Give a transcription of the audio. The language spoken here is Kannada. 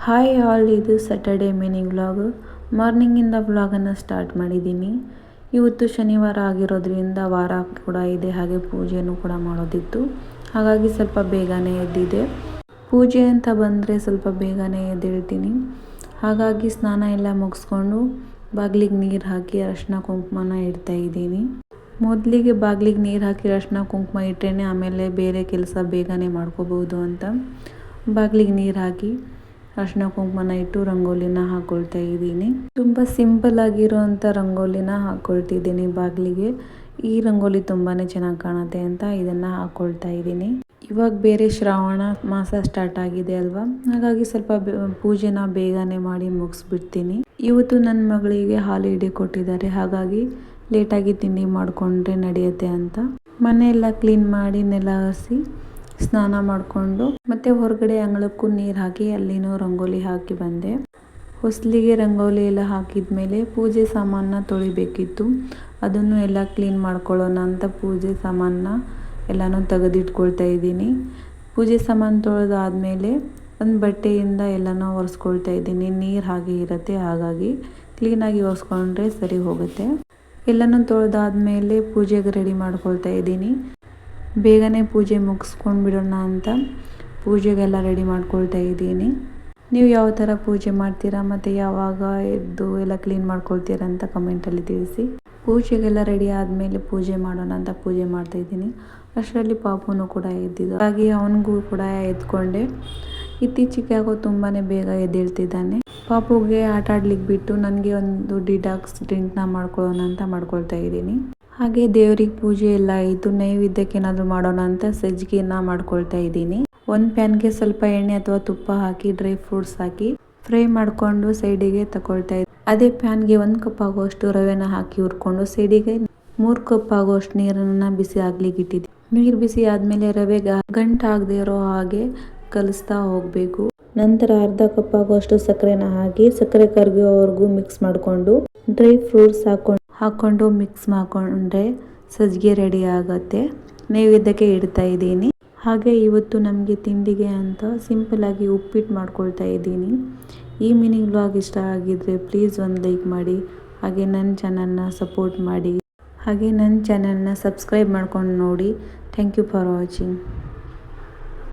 ಹಾಯ್ ಆಲ್, ಇದು ಸ್ಯಾಟರ್ಡೇ ಮಿನಿ ವ್ಲಾಗ್. ಮಾರ್ನಿಂಗಿಂದ ವ್ಲಾಗನ್ನು ಸ್ಟಾರ್ಟ್ ಮಾಡಿದ್ದೀನಿ. ಇವತ್ತು ಶನಿವಾರ ಆಗಿರೋದ್ರಿಂದ ವಾರ ಕೂಡ ಇದೆ, ಹಾಗೆ ಪೂಜೆನೂ ಕೂಡ ಮಾಡೋದಿತ್ತು. ಹಾಗಾಗಿ ಸ್ವಲ್ಪ ಬೇಗನೆ ಎದ್ದಿದೆ. ಪೂಜೆ ಅಂತ ಬಂದರೆ ಸ್ವಲ್ಪ ಬೇಗನೆ ಎದ್ದೇಳ್ತೀನಿ. ಹಾಗಾಗಿ ಸ್ನಾನ ಎಲ್ಲ ಮುಗಿಸ್ಕೊಂಡು ಬಾಗಿಲಿಗೆ ನೀರು ಹಾಕಿ ಅರಿಶಿನ ಕುಂಕುಮನ ಇಡ್ತಾ ಇದ್ದೀನಿ. ಮೊದಲಿಗೆ ಬಾಗಿಲಿಗೆ ನೀರು ಹಾಕಿ ಅರಿಶಿನ ಕುಂಕುಮ ಇಟ್ಟರೆ ಆಮೇಲೆ ಬೇರೆ ಕೆಲಸ ಬೇಗನೆ ಮಾಡ್ಕೋಬೋದು ಅಂತ ಬಾಗಿಲಿಗೆ ನೀರು ಹಾಕಿ ಅರಿಶಿನ ಕುಂಕುಮನ ಇಟ್ಟು ರಂಗೋಲಿನ ಹಾಕ್ಕೊಳ್ತಾ ಇದ್ದೀನಿ. ತುಂಬ ಸಿಂಪಲ್ ಆಗಿರೋಂಥ ರಂಗೋಲಿನ ಹಾಕ್ಕೊಳ್ತಿದ್ದೀನಿ ಬಾಗಿಲಿಗೆ. ಈ ರಂಗೋಲಿ ತುಂಬಾ ಚೆನ್ನಾಗಿ ಕಾಣುತ್ತೆ ಅಂತ ಇದನ್ನು ಹಾಕ್ಕೊಳ್ತಾ ಇದ್ದೀನಿ. ಇವಾಗ ಬೇರೆ ಶ್ರಾವಣ ಮಾಸ ಸ್ಟಾರ್ಟ್ ಆಗಿದೆ ಅಲ್ವಾ, ಹಾಗಾಗಿ ಸ್ವಲ್ಪ ಪೂಜೆನ ಬೇಗನೆ ಮಾಡಿ ಮುಗಿಸ್ಬಿಡ್ತೀನಿ. ಇವತ್ತು ನನ್ನ ಮಗಳಿಗೆ ಹಾಲಿಡೇ ಕೊಟ್ಟಿದ್ದಾರೆ, ಹಾಗಾಗಿ ಲೇಟಾಗಿ ತಿಂಡಿ ಮಾಡಿಕೊಂಡ್ರೆ ನಡೆಯುತ್ತೆ ಅಂತ ಮನೆಯೆಲ್ಲ ಕ್ಲೀನ್ ಮಾಡಿ ನೆಲ ಒರೆಸಿ ಸ್ನಾನ ಮಾಡಿಕೊಂಡು ಮತ್ತೆ ಹೊರಗಡೆ ಅಂಗಳಕ್ಕೂ ನೀರು ಹಾಕಿ ಅಲ್ಲಿನೂ ರಂಗೋಲಿ ಹಾಕಿ ಬಂದೆ. ಹೊಸಲಿಗೆ ರಂಗೋಲಿ ಎಲ್ಲ ಹಾಕಿದ್ಮೇಲೆ ಪೂಜೆ ಸಾಮಾನನ್ನ ತೊಳಿಬೇಕಿತ್ತು. ಅದನ್ನು ಎಲ್ಲ ಕ್ಲೀನ್ ಮಾಡ್ಕೊಳ್ಳೋಣ ಅಂತ ಪೂಜೆ ಸಾಮಾನನ್ನ ಎಲ್ಲನೂ ತೆಗೆದಿಟ್ಕೊಳ್ತಾ ಇದ್ದೀನಿ. ಪೂಜೆ ಸಾಮಾನು ತೊಳೆದಾದ್ಮೇಲೆ ಒಂದು ಬಟ್ಟೆಯಿಂದ ಎಲ್ಲನೂ ಒರೆಸ್ಕೊಳ್ತಾ ಇದ್ದೀನಿ. ನೀರು ಹಾಗೆ ಇರುತ್ತೆ, ಹಾಗಾಗಿ ಕ್ಲೀನಾಗಿ ಒರೆಸ್ಕೊಂಡ್ರೆ ಸರಿ ಹೋಗುತ್ತೆ. ಎಲ್ಲನೂ ತೊಳೆದಾದ್ಮೇಲೆ ಪೂಜೆಗೆ ರೆಡಿ ಮಾಡ್ಕೊಳ್ತಾ ಇದ್ದೀನಿ. ಬೇಗನೆ ಪೂಜೆ ಮುಗಿಸ್ಕೊಂಡು ಬಿಡೋಣ ಅಂತ ಪೂಜೆಗೆಲ್ಲ ರೆಡಿ ಮಾಡ್ಕೊಳ್ತಾ ಇದ್ದೀನಿ. ನೀವು ಯಾವ ಥರ ಪೂಜೆ ಮಾಡ್ತೀರಾ ಮತ್ತು ಯಾವಾಗ ಎದ್ದು ಎಲ್ಲ ಕ್ಲೀನ್ ಮಾಡ್ಕೊಳ್ತೀರಾ ಅಂತ ಕಮೆಂಟಲ್ಲಿ ತಿಳಿಸಿ. ಪೂಜೆಗೆಲ್ಲ ರೆಡಿ ಆದಮೇಲೆ ಪೂಜೆ ಮಾಡೋಣ ಅಂತ ಪೂಜೆ ಮಾಡ್ತಾ ಇದ್ದೀನಿ. ಅಷ್ಟರಲ್ಲಿ ಪಾಪುನು ಕೂಡ ಎದ್ದಿದ್ದು, ಹಾಗಾಗಿ ಅವನಿಗೂ ಕೂಡ ಎದ್ಕೊಂಡೆ. ಇತ್ತೀಚೆಗೆ ಆಗೋ ತುಂಬಾ ಬೇಗ ಎದ್ದೇಳ್ತಿದ್ದಾನೆ. ಪಾಪುಗೆ ಆಟ ಆಡ್ಲಿಕ್ಕೆ ಬಿಟ್ಟು ನನಗೆ ಒಂದು ಡಿಟಾಕ್ಸ್ ಡ್ರಿಂಕ್ನ ಮಾಡ್ಕೊಳ್ಳೋಣ ಅಂತ ಮಾಡ್ಕೊಳ್ತಾ ಇದ್ದೀನಿ. ಹಾಗೆ ದೇವ್ರಿಗೆ ಪೂಜೆ ಎಲ್ಲ ಆಯಿತು. ನೈವೇದ್ಯಕ್ಕೆ ಏನಾದರೂ ಮಾಡೋಣ ಅಂತ ಸಜ್ಜಿಗೆನ ಮಾಡ್ಕೊಳ್ತಾ ಇದ್ದೀನಿ. ಒಂದು ಪ್ಯಾನ್ಗೆ ಸ್ವಲ್ಪ ಎಣ್ಣೆ ಅಥವಾ ತುಪ್ಪ ಹಾಕಿ ಡ್ರೈ ಫ್ರೂಟ್ಸ್ ಹಾಕಿ ಫ್ರೈ ಮಾಡಿಕೊಂಡು ಸೈಡಿಗೆ ತಗೊಳ್ತಾ ಇದ್ದೀನಿ. ಅದೇ ಪ್ಯಾನ್ಗೆ 1 ಕಪ್ ಆಗುವಷ್ಟು ರವೆನ ಹಾಕಿ ಹುರ್ಕೊಂಡು ಸೈಡಿಗೆ 3 ಕಪ್ ಆಗುವಷ್ಟು ನೀರನ್ನು ಬಿಸಿ ಆಗ್ಲಿಕ್ಕೆ ಇಟ್ಟಿದ್ದೀನಿ. ನೀರು ಬಿಸಿ ಆದಮೇಲೆ ರವೆಗೆ ಗಂಟಾಗದೇ ಇರೋ ಹಾಗೆ ಕಲಿಸ್ತಾ ಹೋಗಬೇಕು. ನಂತರ ಅರ್ಧ ಕಪ್ ಆಗುವಷ್ಟು ಸಕ್ಕರೆನ ಹಾಕಿ ಸಕ್ಕರೆ ಕರಗೋವರೆಗೂ ಮಿಕ್ಸ್ ಮಾಡಿಕೊಂಡು ಡ್ರೈ ಫ್ರೂಟ್ಸ್ ಹಾಕ್ಕೊಂಡು ಮಿಕ್ಸ್ ಮಾಡಿಕೊಂಡ್ರೆ ಸಜ್ಜಿಗೆ ರೆಡಿ ಆಗುತ್ತೆ. ನೈವೇದ್ಯಕ್ಕೆ ಇಡ್ತಾ ಇದ್ದೀನಿ. ಹಾಗೆ ಇವತ್ತು ನಮಗೆ ತಿಂಡಿಗೆ ಅಂತ ಸಿಂಪಲ್ಲಾಗಿ ಉಪ್ಪಿಟ್ಟು ಮಾಡ್ಕೊಳ್ತಾ ಇದ್ದೀನಿ. ಈ ಮಿನಿ ವ್ಲಾಗ್ ಇಷ್ಟ ಆಗಿದ್ರೆ ಪ್ಲೀಸ್ ಒಂದು ಲೈಕ್ ಮಾಡಿ, ಹಾಗೆ ನನ್ನ ಚಾನಲ್ನ ಸಪೋರ್ಟ್ ಮಾಡಿ, ಹಾಗೆ ನನ್ನ ಚಾನಲ್ನ ಸಬ್ಸ್ಕ್ರೈಬ್ ಮಾಡ್ಕೊಂಡು ನೋಡಿ. Thank you for watching.